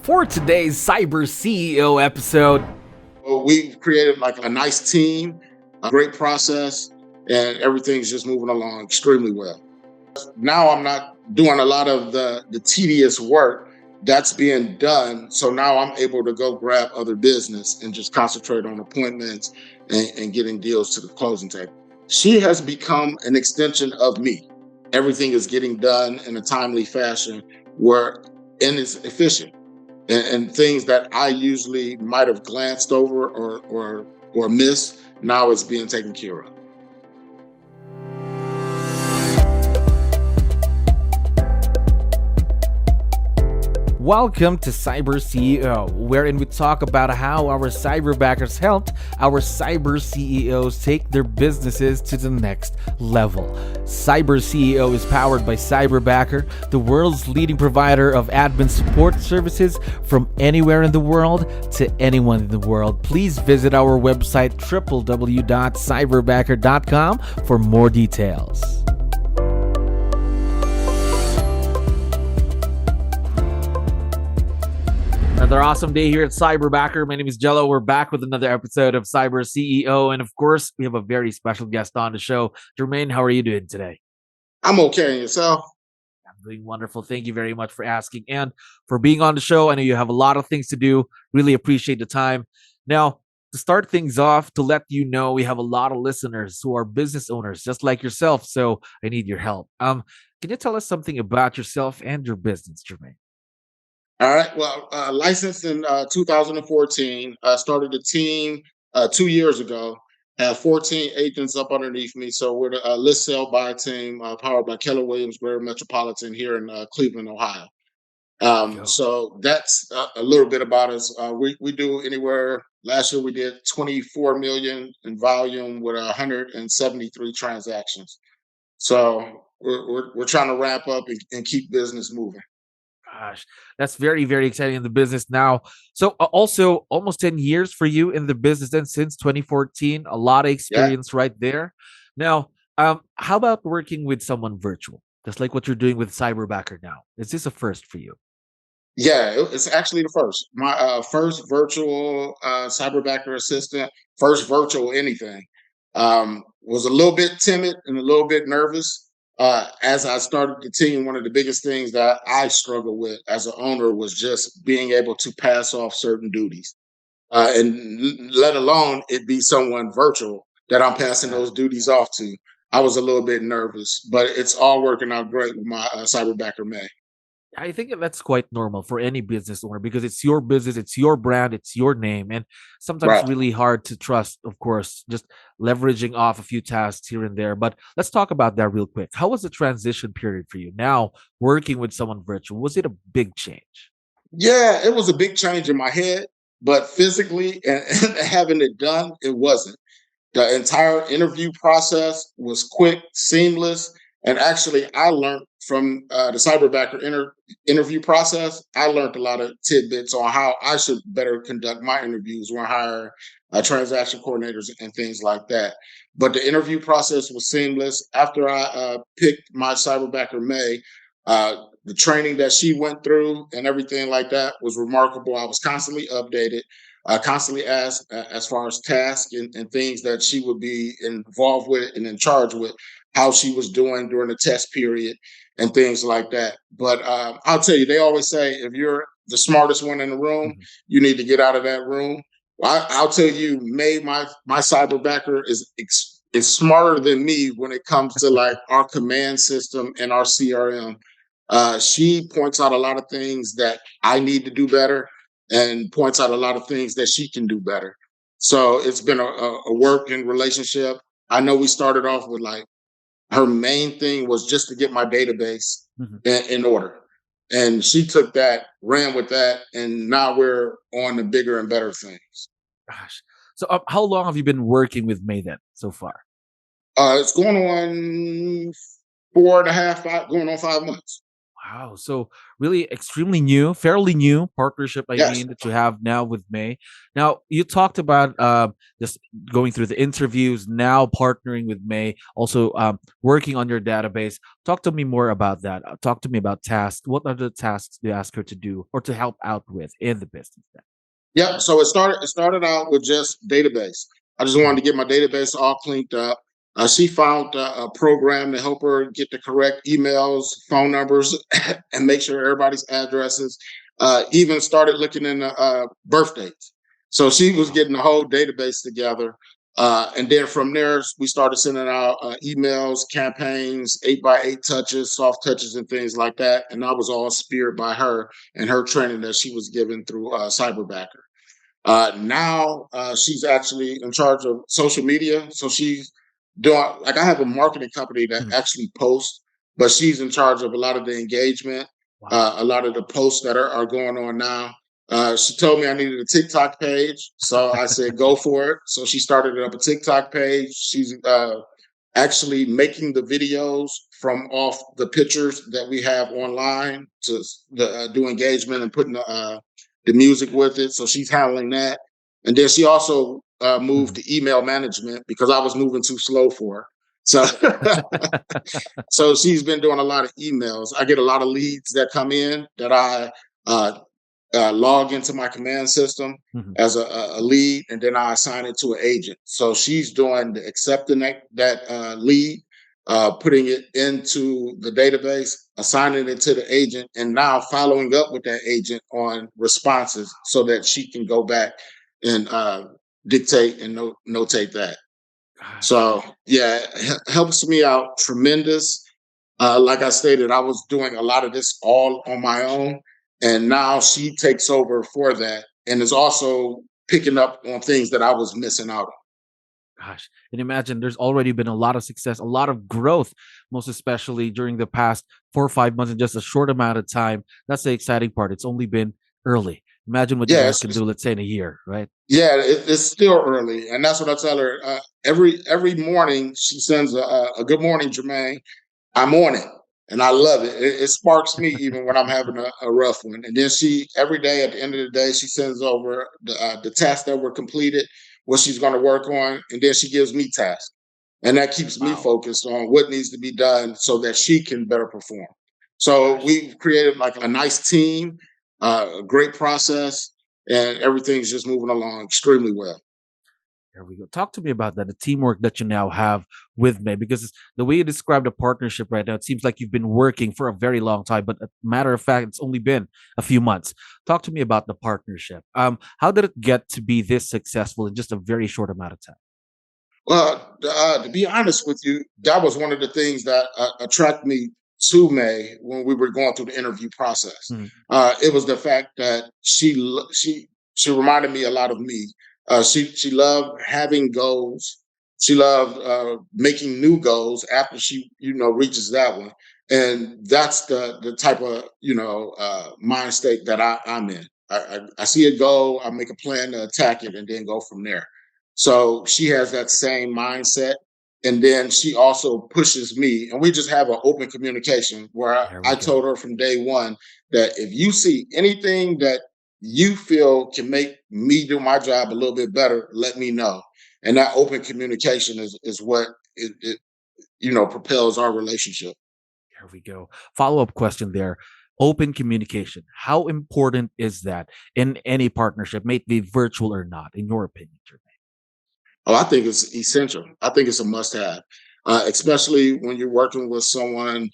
For today's Cyber CEO episode, Well, we've created like a nice team, a great process, and everything's just moving along extremely well. Now I'm not doing a lot of the tedious work that's being done. So now I'm able to go grab other business and just concentrate on appointments and getting deals to the closing table. She has become an extension of me. Everything is getting done in a timely fashion and it's efficient. And things that I usually might have glanced over or missed, now it's being taken care of. welcome to Cyber CEO, wherein we talk about how our cyberbackers helped our cyber CEOs take their businesses to the next level. Cyber CEO is powered by Cyberbacker, the world's leading provider of admin support services from anywhere in the world to anyone in the world. Please visit our website www.cyberbacker.com for more details. Another awesome day here at Cyberbacker. My name is Jello. We're back with another episode of Cyber CEO. And of course, we have a very special guest on the show. Jermaine, how are you doing today? I'm okay. And yourself? I'm doing wonderful. Thank you very much for asking and for being on the show. I know you have a lot of things to do. Really appreciate the time. Now, to start things off, to let you know, we have a lot of listeners who are business owners, just like yourself. So I need your help. Can you tell us something about yourself and your business, Jermaine? All right. Well, licensed in 2014. Started a team 2 years ago. Have 14 agents up underneath me. So we're the list sell buy team powered by 𝗙𝗲𝗋𝗶𝗹 here in Cleveland, Ohio. So that's a little bit about us. We do anywhere. Last year we did 24 million in volume with 173 transactions. So we're trying to wrap up and keep business moving. Gosh, that's very, very exciting in the business now. So also almost 10 years for you in the business and since 2014, a lot of Yeah. experience right there. Now, how about working with someone virtual? Just like what you're doing with Cyberbacker now. Is this a first for you? Yeah, it's actually the first. My first virtual cyberbacker assistant, first virtual anything. Was a little bit timid and a little bit nervous. As I started the team, one of the biggest things that I struggled with as an owner was just being able to pass off certain duties. Let alone it be someone virtual that I'm passing those duties off to. I was a little bit nervous, but it's all working out great with my cyberbacker May. I think that's quite normal for any business owner because it's your business, it's your brand, it's your name, and sometimes Right. really hard to trust, of course, just leveraging off a few tasks here and there. But let's talk about that real quick. How was the transition period for you now working with someone virtual? Was it a big change? Yeah, it was a big change in my head, but physically and having it done, it wasn't. The entire interview process was quick, seamless, and actually, I learned from the Cyberbacker interview process. I learned a lot of tidbits on how I should better conduct my interviews when I hire transaction coordinators and things like that. But the interview process was seamless. After I picked my Cyberbacker May, the training that she went through and everything like that was remarkable. I was constantly updated. Constantly asked as far as tasks and things that she would be involved with and in charge with, how she was doing during the test period and things like that. But I'll tell you, they always say if you're the smartest one in the room, Mhm. you need to get out of that room. Well, I'll tell you, May, my cyberbacker is smarter than me when it comes to like our command system and our CRM. She points out a lot of things that I need to do better and points out a lot of things that she can do better. So it's been a working relationship. I know we started off with like her main thing was just to get my database Mhm. in order. And she took that, ran with that, and now we're on the bigger and better things. Gosh. So how long have you been working with May then so far? It's going on 4.5, going on 5 months. Wow. So really extremely new, fairly new partnership, I Yes. mean, that you have now with May. Now, you talked about just going through the interviews, now partnering with May, also working on your database. Talk to me more about that. Talk to me about tasks. What are the tasks you ask her to do or to help out with in the business then? Yep. So it started out with just database. I just wanted Mhm. to get my database all cleaned up. She found a program to help her get the correct emails, phone numbers, and make sure everybody's addresses. Even started looking in birth dates. So she was Wow. getting the whole database together. And then from there, we started sending out emails, campaigns, 8x8 touches, soft touches, and things like that. And that was all speared by her and her training that she was given through Cyberbacker. Now she's actually in charge of social media. So she's doing, like, I have a marketing company that Mhm. actually posts, but she's in charge of a lot of the engagement, Wow. a lot of the posts that are going on now. She told me I needed a TikTok page. So I said, go for it. So she started up a TikTok page. She's actually making the videos from off the pictures that we have online to do engagement and putting the music with it. So she's handling that. And then she also moved Mhm. to email management because I was moving too slow for her. So, so she's been doing a lot of emails. I get a lot of leads that come in that I uh, log into my command system Mhm. as a lead, and then I assign it to an agent. So she's doing the accepting that lead, putting it into the database, assigning it to the agent, and now following up with that agent on responses so that she can go back and dictate and notate that. Gosh. So yeah, it helps me out tremendous. Like I stated, I was doing a lot of this all on my own, and now she takes over for that, and is also picking up on things that I was missing out on. Gosh, and imagine there's already been a lot of success, a lot of growth, most especially during the past 4 or 5 months in just a short amount of time. That's the exciting part. It's only been early. Imagine what you Yeah, guys can do, let's say in a year, right? yeah, it's still early, and that's what I tell her. Every morning, she sends a good morning, Jermaine. I'm on it, and I love it. It sparks me even when I'm having a rough one. And then she every day at the end of the day, she sends over the tasks that were completed, what she's going to work on, and then she gives me tasks, and that keeps me Wow. focused on what needs to be done so that she can better perform. So Gosh. we've created like a nice team, a great process, and everything's just moving along extremely well. There we go. Talk to me about that, the teamwork that you now have with me, because the way you describe the partnership right now, it seems like you've been working for a very long time, but a matter of fact, it's only been a few months. Talk to me about the partnership. How did it get to be this successful in just a very short amount of time? Well, to be honest with you, that was one of the things that attracted me to May when we were going through the interview process. Mhm. It was the fact that she reminded me a lot of me. She loved having goals. She loved making new goals after she reaches that one, and that's the type of mind state that I'm in. I see a goal, I make a plan to attack it, and then go from there. So she has that same mindset. And then she also pushes me, and we just have an open communication where There I we go. told her from day one that if you see anything that you feel can make me do my job a little bit better, let me know. And that open communication is what propels our relationship. There we go. Follow-up question there. Open communication. How important is that in any partnership, may it be virtual or not, in your opinion, Jermaine? Oh, I think it's essential. I think it's a must-have, especially when you're working with someone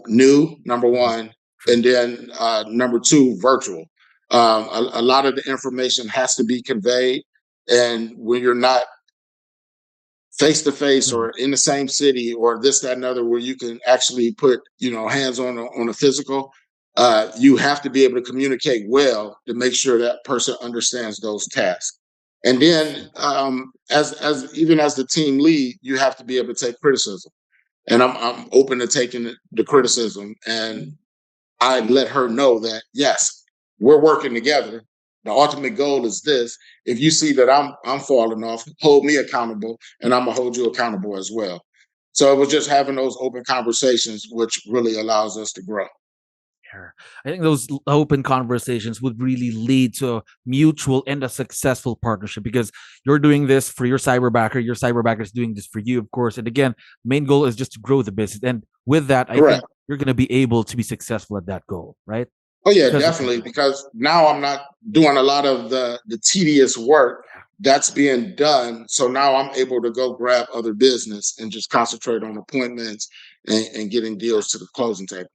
new. Number Mhm. one, True. and then number two, virtual. A lot of the information has to be conveyed, and when you're not face to face Mhm. or in the same city or this, that, and other, where you can actually put hands on a physical, you have to be able to communicate well to make sure that person understands those tasks. And then, Super. as even as the team lead, you have to be able to take criticism. And I'm open to taking the criticism, and I let her know that yes, we're working together. The ultimate goal is this. If you see that I'm falling off, hold me accountable, and I'm gonna hold you accountable as well. So it was just having those open conversations, which really allows us to grow. Sure. I think those open conversations would really lead to a mutual and a successful partnership because you're doing this for your cyberbacker is doing this for you, of course. And again, main goal is just to grow the business. And with that, I Correct. think you're going to be able to be successful at that goal, right? Oh yeah, Because definitely. Because now I'm not doing a lot of the tedious work that's being done. So now I'm able to go grab other business and just concentrate on appointments and getting deals to the closing table.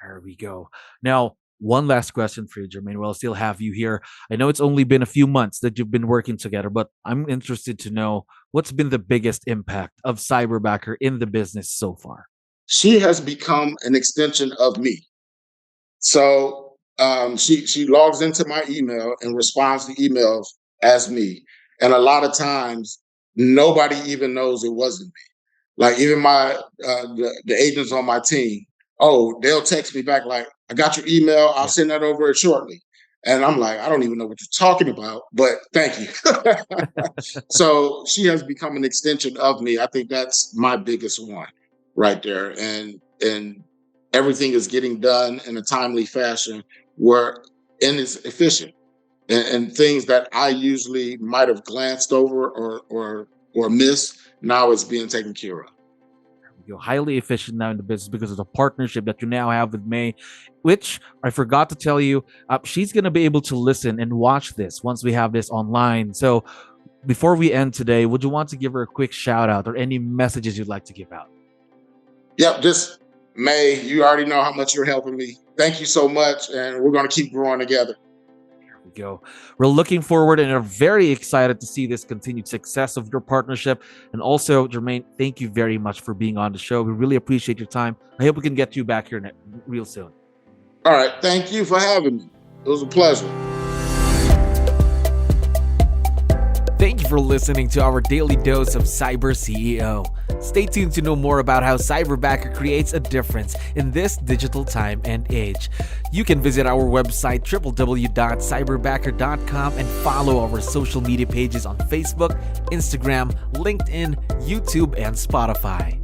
there we go. Now, one last question for you, Jermaine. While I still have you here, I know it's only been a few months that you've been working together, but I'm interested to know what's been the biggest impact of Cyberbacker in the business so far. She has become an extension of me. So she logs into my email and responds to emails as me. And a lot of times, nobody even knows it wasn't me. Like even my the agents on my team, oh, they'll text me back like, "I got your email. I'll send that over shortly." And I'm like, I don't even know what you're talking about, but thank you. So she has become an extension of me. I think that's my biggest one right there. And everything is getting done in a timely fashion where and it's efficient. And things that I usually might have glanced over or missed, now it's being taken care of. You're highly efficient now in the business because of the partnership that you now have with May, which I forgot to tell you, she's going to be able to listen and watch this once we have this online. So before we end today, would you want to give her a quick shout out or any messages you'd like to give out? Yep, just May, you already know how much you're helping me. Thank you so much. And we're going to keep growing together. Go. We're looking forward and are very excited to see this continued success of your partnership. And also, Jermaine, thank you very much for being on the show. We really appreciate your time. I hope we can get you back here real soon. All right. Thank you for having me. It was a pleasure. Thank you for listening to our daily dose of Cyber CEO. Stay tuned to know more about how Cyberbacker creates a difference in this digital time and age. You can visit our website www.cyberbacker.com and follow our social media pages on Facebook, Instagram, LinkedIn, YouTube, and Spotify.